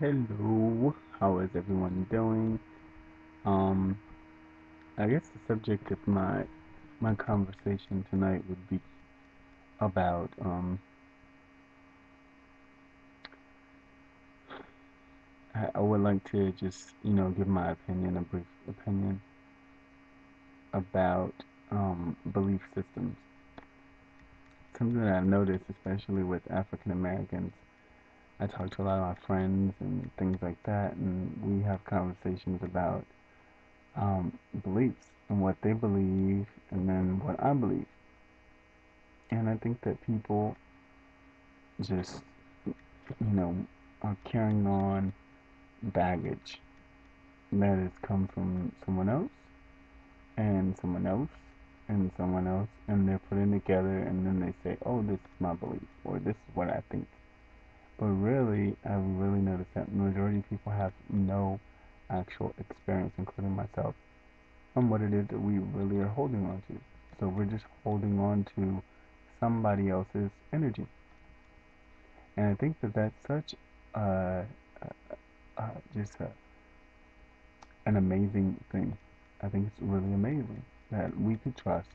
Hello, how is everyone doing? Um, I guess the subject of my conversation tonight would be about I would like to just give my opinion, a brief opinion about belief systems. Something that I've noticed, especially with African Americans. I talk to a lot of my friends and things like that, and we have conversations about beliefs and what they believe, and then what I believe. And I think that people just, are carrying on baggage that has come from someone else and someone else and someone else, and they're putting together, and then they say, oh, this is my belief, or this is what I think. But really, I've really noticed that the majority of people have no actual experience, including myself, on what it is that we really are holding on to. So we're just holding on to somebody else's energy. And I think that that's such uh, just an amazing thing. I think it's really amazing that we could trust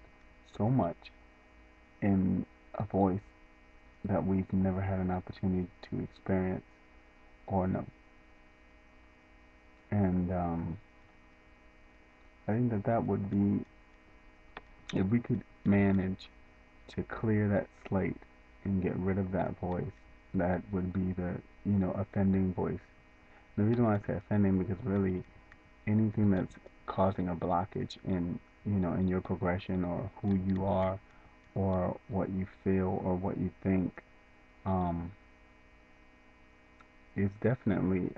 so much in a voice that we've never had an opportunity to experience or know. And I think that that would be, if we could manage to clear that slate and get rid of that voice, that would be the, offending voice. The reason why I say offending, because really anything that's causing a blockage in, in your progression, or who you are, or what you feel, or what you think, um, is definitely,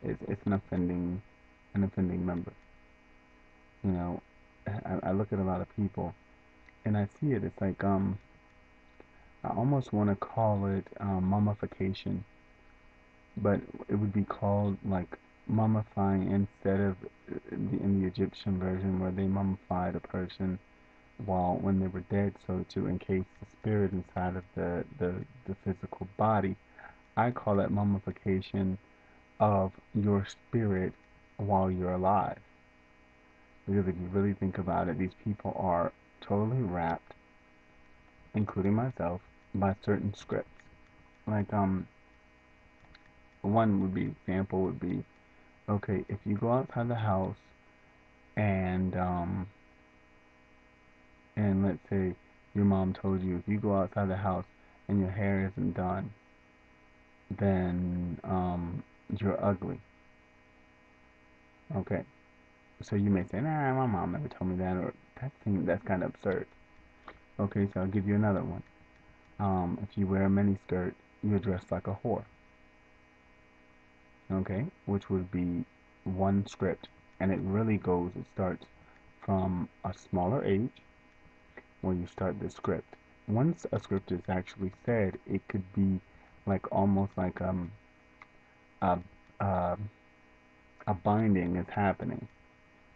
it's an offending member. You know, I look at a lot of people and I see it. It's like, I almost want to call it mummification, but it would be called like mummifying, instead of in the Egyptian version where they mummified a person while when they were dead, so to encase the spirit inside of the physical body. I call that mummification of your spirit while you're alive. Because if you really think about it, these people are totally wrapped, including myself, by certain scripts. Like one would be example would be, okay, if you go outside the house and let's say your mom told you, if you go outside the house and your hair isn't done, then you're ugly. Okay, so you may say, nah, my mom never told me that, or that's kind of absurd. Okay, so I'll give you another one. If you wear a mini skirt, you're dressed like a whore. Okay, which would be one script, and it really goes. It starts from a smaller age where you start the script. Once a script is actually said, it could be like almost like a a, a binding is happening,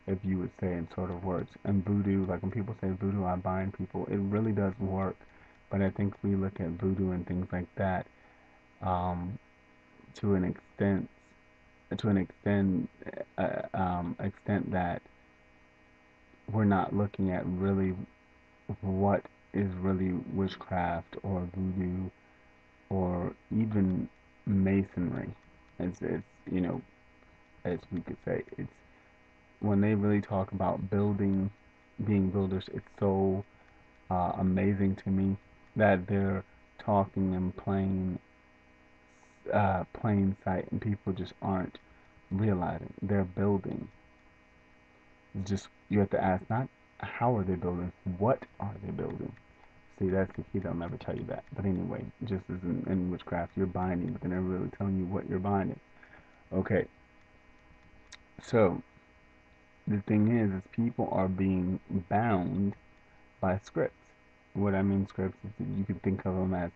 if you would say in sort of words. And voodoo, like when people say voodoo, I bind people, it really does work. But I think we look at voodoo and things like that, um, to an extent, to an extent, extent that we're not looking at really what is really witchcraft or voodoo or even masonry. It's as we could say, it's when they really talk about building, being builders, it's so amazing to me that they're talking in plain sight, and people just aren't realizing they're building. It's just you have to ask not how are they building, what are they building. See, that's the key. They'll never tell you that. But anyway, just as in witchcraft, you're binding, but they're never really telling you what you're binding. Okay, so the thing is people are being bound by scripts. What I mean scripts is that you can think of them as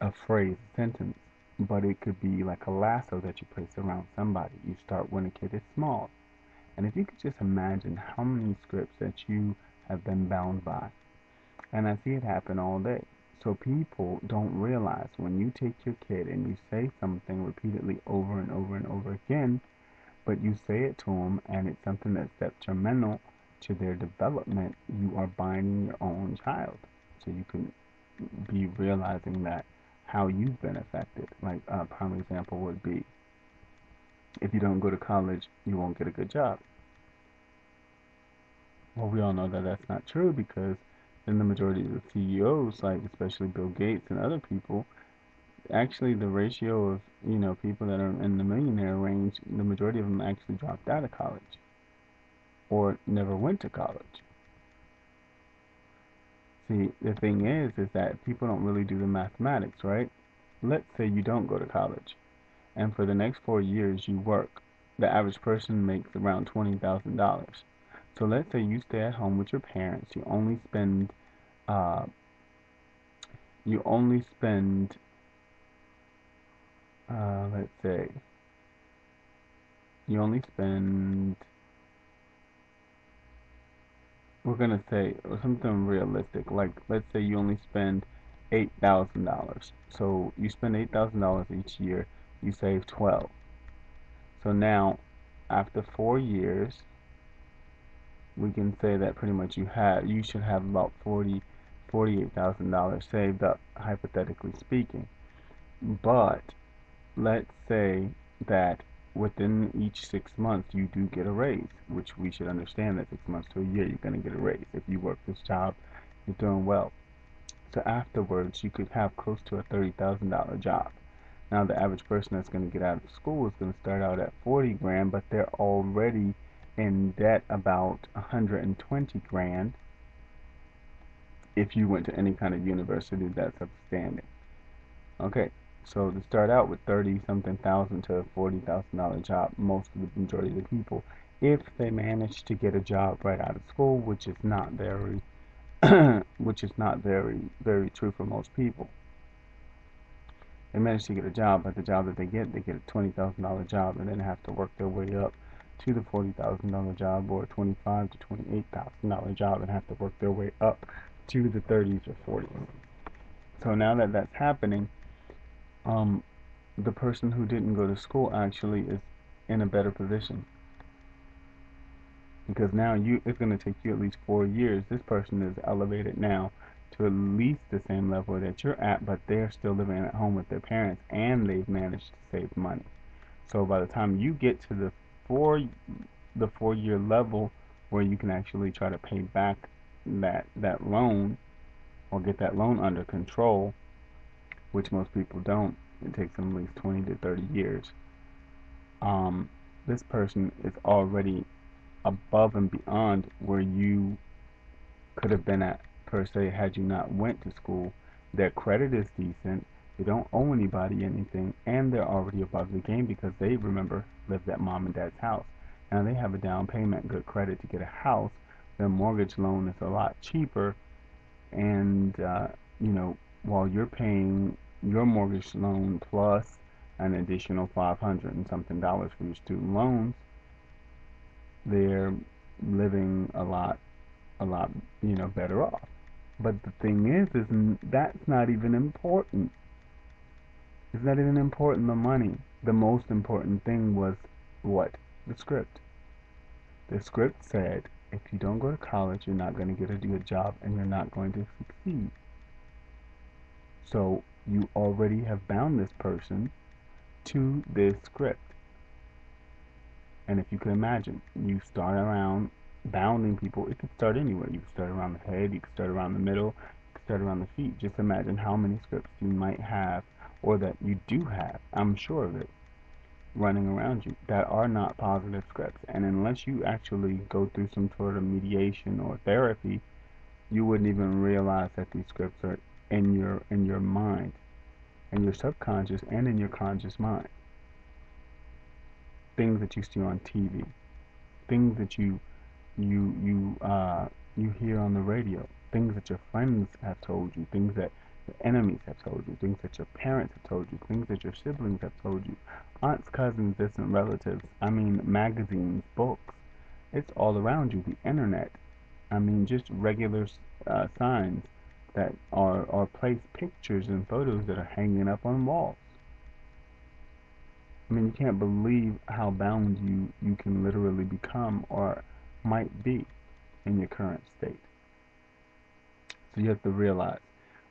a phrase, a sentence, but it could be like a lasso that you place around somebody. You start when a kid is small. And if you could just imagine how many scripts that you have been bound by, and I see it happen all day. So people don't realize when you take your kid and you say something repeatedly over and over and over again, but you say it to them and it's something that's detrimental to their development, you are binding your own child. So you can be realizing that how you've been affected. Like a prime example would be if you don't go to college, you won't get a good job. Well, we all know that that's not true because then the majority of the CEOs, like especially Bill Gates and other people, actually the ratio of people that are in the millionaire range, the majority of them actually dropped out of college or never went to college. See, the thing is that people don't really do the mathematics, right? Let's say you don't go to college, and for the next 4 years you work. The average person makes around $20,000. So let's say you stay at home with your parents. Uh, you only spend, let's say, you only spend, we're gonna say something realistic. Like let's say you only spend $8,000. So you spend $8,000 each year. You save 12. So now, after 4 years, we can say that pretty much you should have about $48,000 saved up, hypothetically speaking. But let's say that within each 6 months you do get a raise, which we should understand that 6 months to a year you're going to get a raise. If you work this job, you're doing well. So afterwards, you could have close to a $30,000 job. Now, the average person that's going to get out of school is going to start out at 40 grand, but they're already in debt about 120 grand if you went to any kind of university that's upstanding. Okay, so to start out with 30 something thousand to a $40,000 job, most of the majority of the people, if they manage to get a job right out of school, which is not very, which is not very true for most people. They manage to get a job, but the job that they get a $20,000 job, and then have to work their way up to the $40,000 job or $25,000 to $28,000 job, and have to work their way up to the 30s or 40s. So now that that's happening, um, the person who didn't go to school actually is in a better position because now it's going to take you at least 4 years. This person is elevated now to at least the same level that you're at, but they're still living at home with their parents and they've managed to save money. So by the time you get to four the 4 year level where you can actually try to pay back that loan or get that loan under control, which most people don't, it takes them at least 20 to 30 years. This person is already above and beyond where you could have been at per se had you not went to school. Their credit is decent. They don't owe anybody anything, and they're already above the game because they remember lived at mom and dad's house. Now they have a down payment, good credit to get a house. Their mortgage loan is a lot cheaper, and while you're paying your mortgage loan plus an additional 500 and something dollars for your student loans, they're living a lot better off. But the thing is that's not even important. It's not even important, the money. The most important thing was what? The script. The script said, if you don't go to college, you're not going to get a good job and you're not going to succeed. So you already have bound this person to this script. And if you can imagine, you start around bounding people. It could start anywhere. You could start around the head, you could start around the middle, you could start around the feet. Just imagine how many scripts you might have, or that you do have, I'm sure of it, running around you that are not positive scripts. And unless you actually go through some sort of mediation or therapy, you wouldn't even realize that these scripts are in your mind, in your subconscious and in your conscious mind. Things that you see on TV, things that you hear on the radio, things that your friends have told you, things that your enemies have told you, things that your parents have told you, things that your siblings have told you, aunts, cousins, distant relatives, I mean magazines, books. It's all around you. The internet. I mean just regular signs, that are placed pictures and photos that are hanging up on walls. I mean, you can't believe how bound you can literally become or might be in your current state. So you have to realize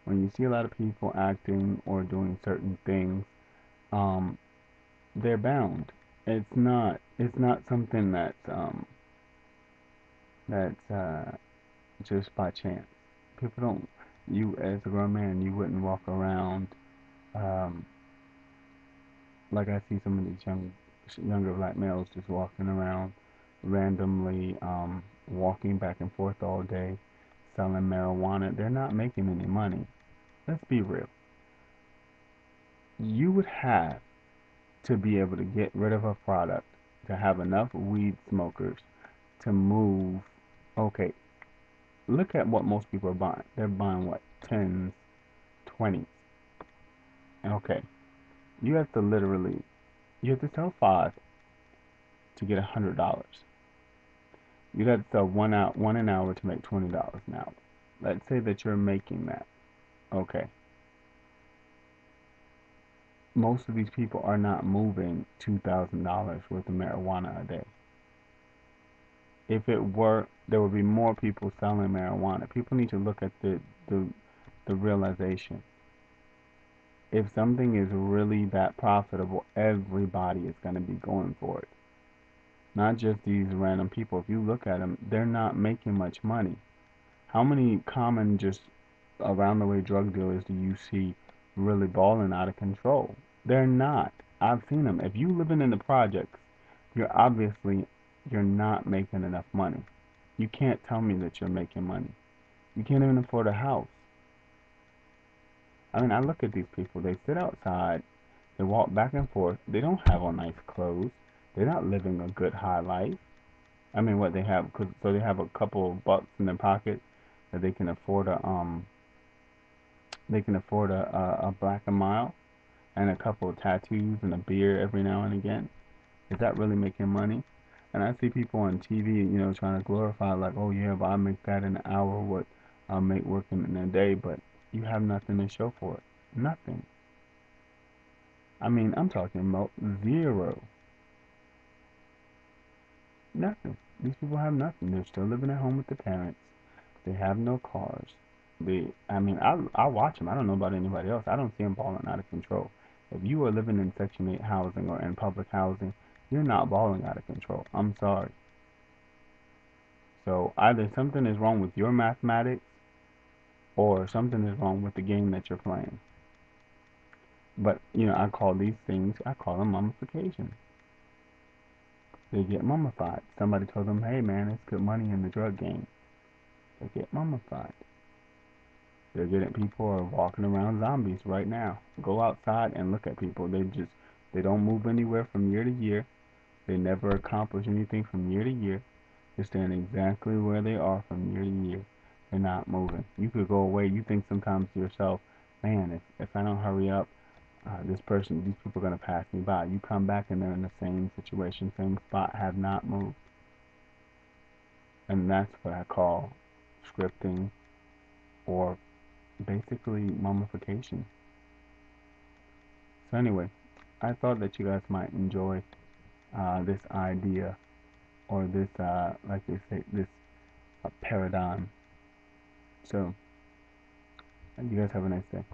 when you see a lot of people acting or doing certain things, um, they're bound. It's not something that's just by chance. People don't. You as a grown man, you wouldn't walk around um, like I see some of these younger black males just walking around randomly, walking back and forth all day, selling marijuana. They're not making any money. Let's be real. You would have to be able to get rid of a product to have enough weed smokers to move. Okay, look at what most people are buying. They're buying what? 10s, 20s. Okay, you have to literally, you have to sell five to get $100. You'd have to sell one an hour to make $20 an hour. Let's say that you're making that. Okay. Most of these people are not moving $2,000 worth of marijuana a day. If it were, there would be more people selling marijuana. People need to look at the, the realization. If something is really that profitable, everybody is going to be going for it. Not just these random people. If you look at them, they're not making much money. How many common just around the way drug dealers do you see really balling out of control? They're not. I've seen them. If you living in the projects, you're not making enough money. You can't tell me that you're making money. You can't even afford a house. I mean, I look at these people. They sit outside. They walk back and forth. They don't have on nice clothes. They're not living a good high life. I mean, what they have, so they have a couple of bucks in their pocket that they can afford a black and mild and a couple of tattoos and a beer every now and again. Is that really making money? And I see people on TV, trying to glorify like, oh yeah, but I make that in an hour what I'll make working in a day, but you have nothing to show for it. Nothing. I mean, I'm talking about zero. Nothing. These people have nothing. They're still living at home with their parents. They have no cars. I watch them. I don't know about anybody else. I don't see them balling out of control. If you are living in Section 8 housing or in public housing, you're not balling out of control. I'm sorry. So either something is wrong with your mathematics or something is wrong with the game that you're playing. But, I call them mummification. They get mummified. Somebody told them, hey man, it's good money in the drug game. They get mummified. They're getting people are walking around zombies right now. Go outside and look at people. They don't move anywhere from year to year. They never accomplish anything from year to year. They're staying exactly where they are from year to year. They're not moving. You could go away. You think sometimes to yourself, man, if I don't hurry up, these people are gonna pass me by. You come back and they're in the same situation, same spot, have not moved. And that's what I call scripting or basically mummification. So anyway, I thought that you guys might enjoy this idea or this, like they say, this paradigm. So you guys have a nice day.